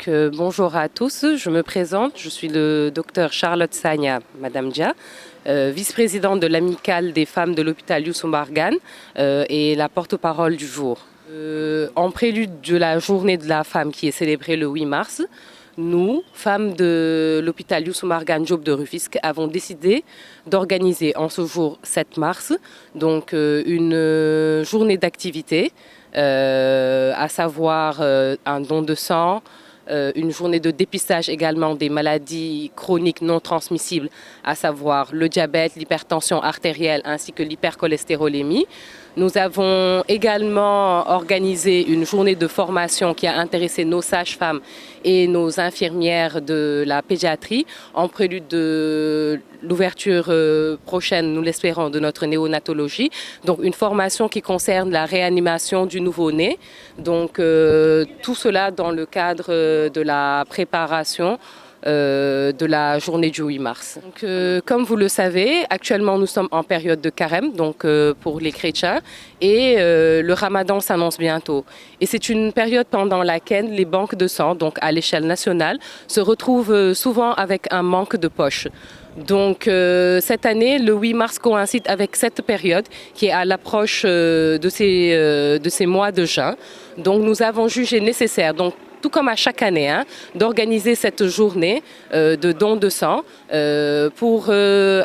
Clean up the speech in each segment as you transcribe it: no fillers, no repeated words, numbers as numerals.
Bonjour à tous, je me présente, je suis le docteur Charlotte Sagna, Madame Dia, vice-présidente de l'amicale des femmes de l'hôpital Youssou Mbargane et la porte-parole du jour. En prélude de la journée de la femme qui est célébrée le 8 mars, nous, femmes de l'hôpital Youssou Mbargane Diop de Rufisque, avons décidé d'organiser en ce jour 7 mars une journée d'activité, à savoir un don de sang, une journée de dépistage également des maladies chroniques non transmissibles, à savoir le diabète, l'hypertension artérielle ainsi que l'hypercholestérolémie. Nous avons également organisé une journée de formation qui a intéressé nos sages-femmes et nos infirmières de la pédiatrie en prélude de l'ouverture prochaine, nous l'espérons, de notre néonatologie. Donc une formation qui concerne la réanimation du nouveau-né. Donc tout cela dans le cadre de la préparation de la journée du 8 mars. Comme vous le savez, actuellement nous sommes en période de carême pour les chrétiens et le ramadan s'annonce bientôt. Et c'est une période pendant laquelle les banques de sang, donc à l'échelle nationale, se retrouvent souvent avec un manque de poches. Cette année, le 8 mars coïncide avec cette période qui est à l'approche de ces mois de juin. Donc nous avons jugé nécessaire, tout comme à chaque année, d'organiser cette journée de don de sang pour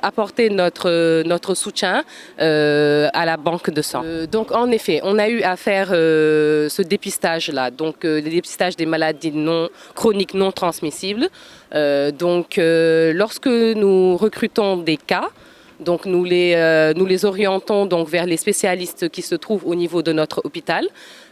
apporter notre soutien à la banque de sang. En effet, on a eu à faire ce dépistage-là, le dépistage des maladies chroniques non transmissibles. Lorsque nous recrutons des cas, nous les orientons vers les spécialistes qui se trouvent au niveau de notre hôpital.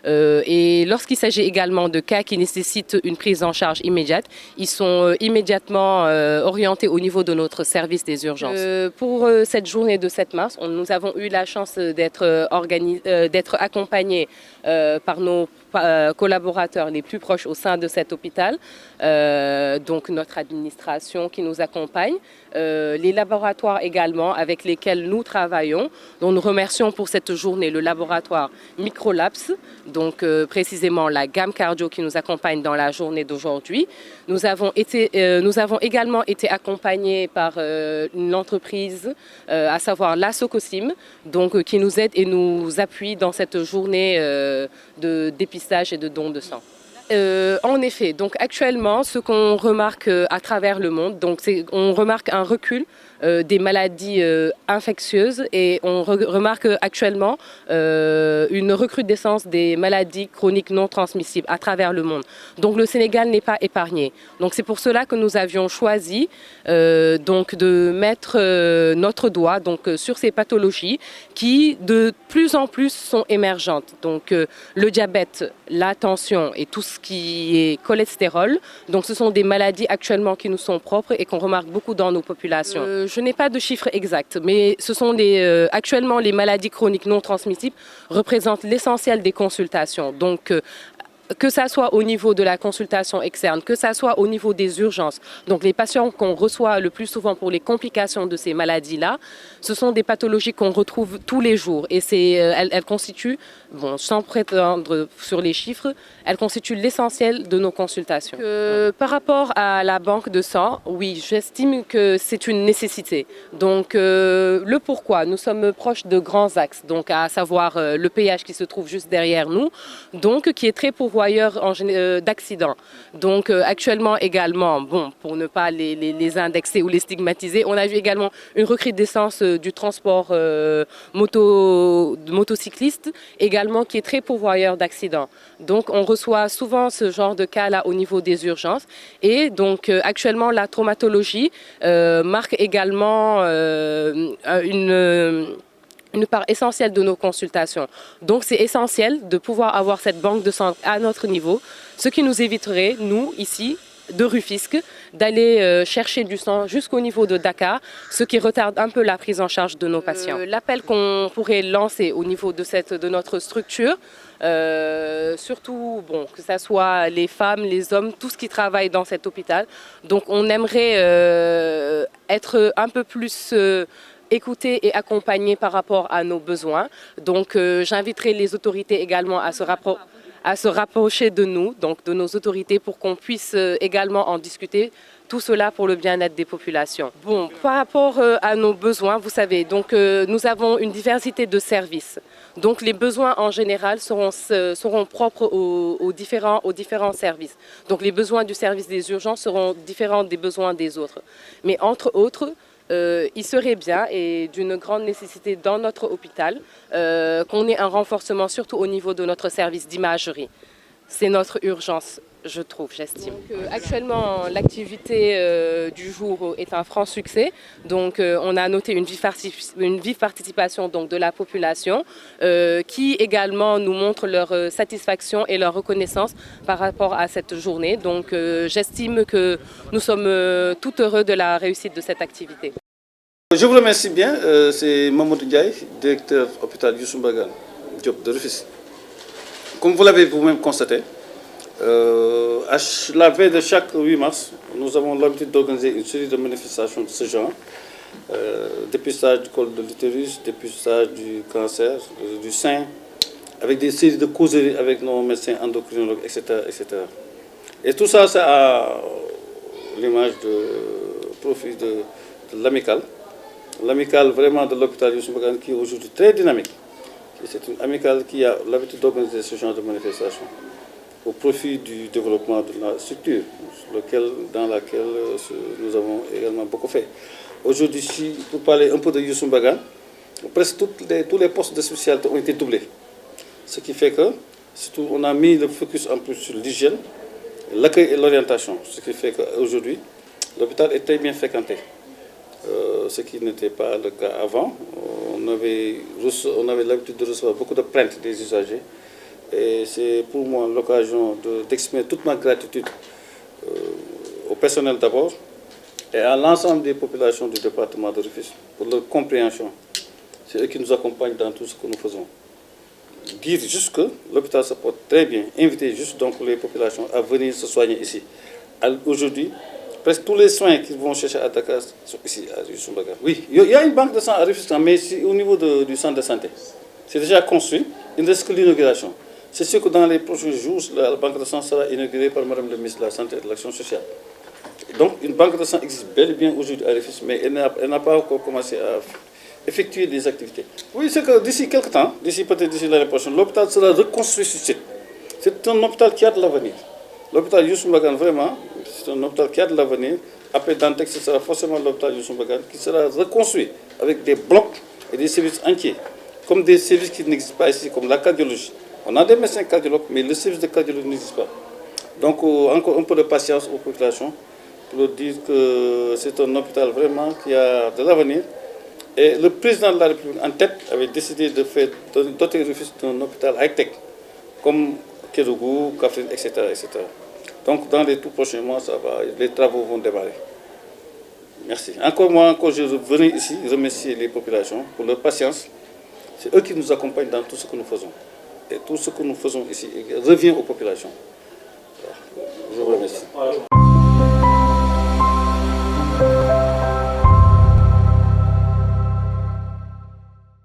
Et lorsqu'il s'agit également de cas qui nécessitent une prise en charge immédiate, ils sont immédiatement orientés au niveau de notre service des urgences. Pour cette journée de 7 mars, nous avons eu la chance d'être accompagnés par nos collaborateurs les plus proches au sein de cet hôpital, notre administration qui nous accompagne, les laboratoires également avec lesquels nous travaillons, dont nous remercions pour cette journée le laboratoire Microlabs, précisément la gamme cardio qui nous accompagne dans la journée d'aujourd'hui. Nous avons également été accompagnés par une entreprise, à savoir la Socosim, qui nous aide et nous appuie dans cette journée de dépistage et de don de sang. En effet, actuellement, ce qu'on remarque à travers le monde, on remarque un recul des maladies infectieuses et on remarque actuellement une recrudescence des maladies chroniques non transmissibles à travers le monde. Le Sénégal n'est pas épargné. C'est pour cela que nous avions choisi de mettre notre doigt sur ces pathologies qui de plus en plus sont émergentes. Le diabète, la tension et tout ce qui est cholestérol. Ce sont des maladies actuellement qui nous sont propres et qu'on remarque beaucoup dans nos populations. Je n'ai pas de chiffres exacts, mais ce sont actuellement les maladies chroniques non transmissibles représentent l'essentiel des consultations. Que ça soit au niveau de la consultation externe, que ça soit au niveau des urgences. Les patients qu'on reçoit le plus souvent pour les complications de ces maladies-là, ce sont des pathologies qu'on retrouve tous les jours. Et elles constituent, sans prétendre sur les chiffres, elles constituent l'essentiel de nos consultations. Par rapport à la banque de sang, oui, j'estime que c'est une nécessité. Le pourquoi, nous sommes proches de grands axes, à savoir le péage qui se trouve juste derrière nous, qui est très pourvoyeur d'accidents. Actuellement également, pour ne pas les indexer ou les stigmatiser, on a vu également une recrudescence du transport motocycliste, également qui est très pourvoyeur d'accidents. On reçoit souvent ce genre de cas-là au niveau des urgences. Et actuellement, la traumatologie marque également une part essentielle de nos consultations. C'est essentiel de pouvoir avoir cette banque de sang à notre niveau, ce qui nous éviterait, nous, ici, de Rufisque, d'aller chercher du sang jusqu'au niveau de Dakar, ce qui retarde un peu la prise en charge de nos patients. L'appel qu'on pourrait lancer au niveau de notre structure, surtout que ce soit les femmes, les hommes, tout ce qui travaille dans cet hôpital. On aimerait être un peu plus écoutés et accompagnés par rapport à nos besoins. J'inviterai les autorités également à se rapprocher. à se rapprocher de nous, donc de nos autorités, pour qu'on puisse également en discuter. Tout cela pour le bien-être des populations. Bon, par rapport à nos besoins, vous savez, donc nous avons une diversité de services. Donc les besoins en général seront propres aux différents services. Donc les besoins du service des urgences seront différents des besoins des autres. Mais entre autres, il serait bien et d'une grande nécessité dans notre hôpital qu'on ait un renforcement surtout au niveau de notre service d'imagerie. C'est notre urgence, je trouve, j'estime. Actuellement, l'activité du jour est un franc succès. Donc, on a noté une vive participation donc, de la population qui également nous montre leur satisfaction et leur reconnaissance par rapport à cette journée. Donc, j'estime que nous sommes tout heureux de la réussite de cette activité. Je vous remercie bien. C'est Mamadou Ndiaye, directeur hôpital Youssou Mbargane Diop de Rufisque. Comme vous l'avez vous-même constaté, à la veille de chaque 8 mars, nous avons l'habitude d'organiser une série de manifestations de ce genre. Dépistage du col de l'utérus, dépistage du cancer, du sein, avec des séries de causeries avec nos médecins endocrinologues, etc. etc. Et tout ça, c'est à l'image de profit de l'amicale. L'amicale vraiment de l'hôpital Youssou Mbargane qui est aujourd'hui très dynamique. C'est une amicale qui a l'habitude d'organiser ce genre de manifestation au profit du développement de la structure dans laquelle nous avons également beaucoup fait. Aujourd'hui, pour parler un peu de Youssou Mbargane, presque tous les postes de spécialité ont été doublés. Ce qui fait que, surtout, on a mis le focus en plus sur l'hygiène, l'accueil et l'orientation. Ce qui fait qu'aujourd'hui, l'hôpital est très bien fréquenté. Ce qui n'était pas le cas avant. On avait l'habitude de recevoir beaucoup de plaintes des usagers. Et c'est pour moi l'occasion d'exprimer toute ma gratitude au personnel d'abord et à l'ensemble des populations du département de Rufisque pour leur compréhension. C'est eux qui nous accompagnent dans tout ce que nous faisons. Dire juste que l'hôpital se porte très bien, inviter juste donc les populations à venir se soigner ici. Aujourd'hui, presque tous les soins qu'ils vont chercher à Dakar sont ici, à Youssou Mbargane. Oui, il y a une banque de sang à Rufisque, mais au niveau du centre de santé. C'est déjà construit, il ne reste que l'inauguration. C'est sûr que dans les prochains jours, la banque de sang sera inaugurée par Madame le ministre de la Santé et de l'Action sociale. Donc une banque de sang existe bel et bien aujourd'hui à Rufisque, mais elle n'a pas encore commencé à effectuer des activités. Oui, c'est que d'ici quelques temps, peut-être d'ici l'année prochaine, l'hôpital sera reconstruit sur site. C'est un hôpital qui a de l'avenir. L'hôpital Youssou Mbargane, vraiment, c'est un hôpital qui a de l'avenir. Après Dantec, ce sera forcément l'hôpital Youssou Mbargane qui sera reconstruit avec des blocs et des services entiers, comme des services qui n'existent pas ici, comme la cardiologie. On a des médecins cardiologues, mais le service de cardiologie n'existe pas. Donc, encore un peu de patience aux populations pour leur dire que c'est un hôpital vraiment qui a de l'avenir. Et le président de la République en tête avait décidé de doter Rufisque d'un hôpital high-tech, comme Kédougou, Kaffrine, etc., etc. Donc, dans les tout prochains mois, les travaux vont démarrer. Merci. Encore, je venais ici remercier les populations pour leur patience. C'est eux qui nous accompagnent dans tout ce que nous faisons. Et tout ce que nous faisons ici revient aux populations. Je vous remercie.